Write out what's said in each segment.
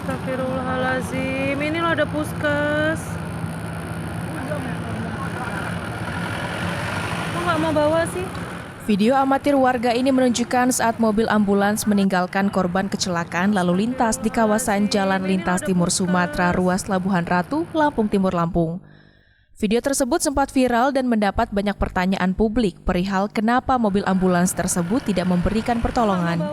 Astagfirullahaladzim, ini loh ada puskes. Kok nggak mau bawa sih? Video amatir warga ini menunjukkan saat mobil ambulans meninggalkan korban kecelakaan lalu lintas di kawasan Jalan Lintas Timur Sumatera, ruas Labuhan Ratu, Lampung Timur, Lampung. Video tersebut sempat viral dan mendapat banyak pertanyaan publik perihal kenapa mobil ambulans tersebut tidak memberikan pertolongan.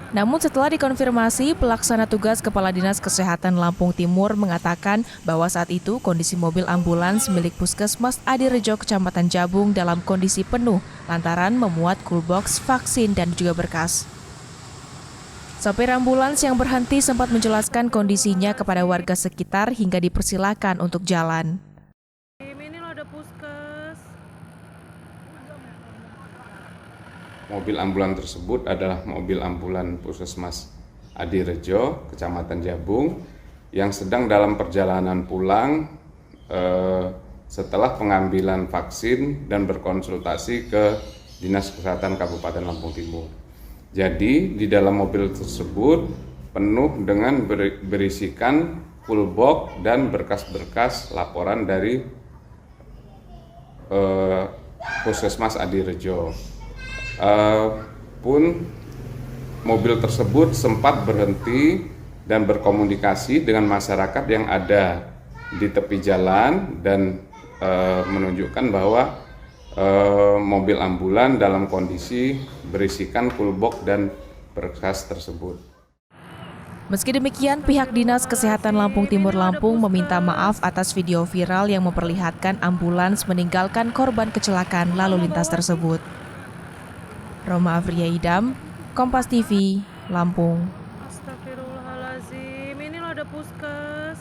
Namun setelah dikonfirmasi, pelaksana tugas Kepala Dinas Kesehatan Lampung Timur mengatakan bahwa saat itu kondisi mobil ambulans milik Puskesmas Adirejo Kecamatan Jabung dalam kondisi penuh lantaran memuat coolbox, vaksin, dan juga berkas. Sopir ambulans yang berhenti sempat menjelaskan kondisinya kepada warga sekitar hingga dipersilakan untuk jalan. Ini loh ada puskes. Mobil ambulan tersebut adalah mobil ambulan Puskesmas Adirejo, Kecamatan Jabung, yang sedang dalam perjalanan pulang setelah pengambilan vaksin dan berkonsultasi ke Dinas Kesehatan Kabupaten Lampung Timur. Jadi di dalam mobil tersebut penuh dengan berisikan full box dan berkas-berkas laporan dari Puskesmas Adirejo. Pun mobil tersebut sempat berhenti dan berkomunikasi dengan masyarakat yang ada di tepi jalan dan menunjukkan bahwa mobil ambulan dalam kondisi berisikan full box dan berkas tersebut. Meski demikian, pihak Dinas Kesehatan Lampung Timur Lampung meminta maaf atas video viral yang memperlihatkan ambulans meninggalkan korban kecelakaan lalu lintas tersebut. Roma Afria Idam, Kompas TV, Lampung. Astagfirullahaladzim, ini loh ada puskes.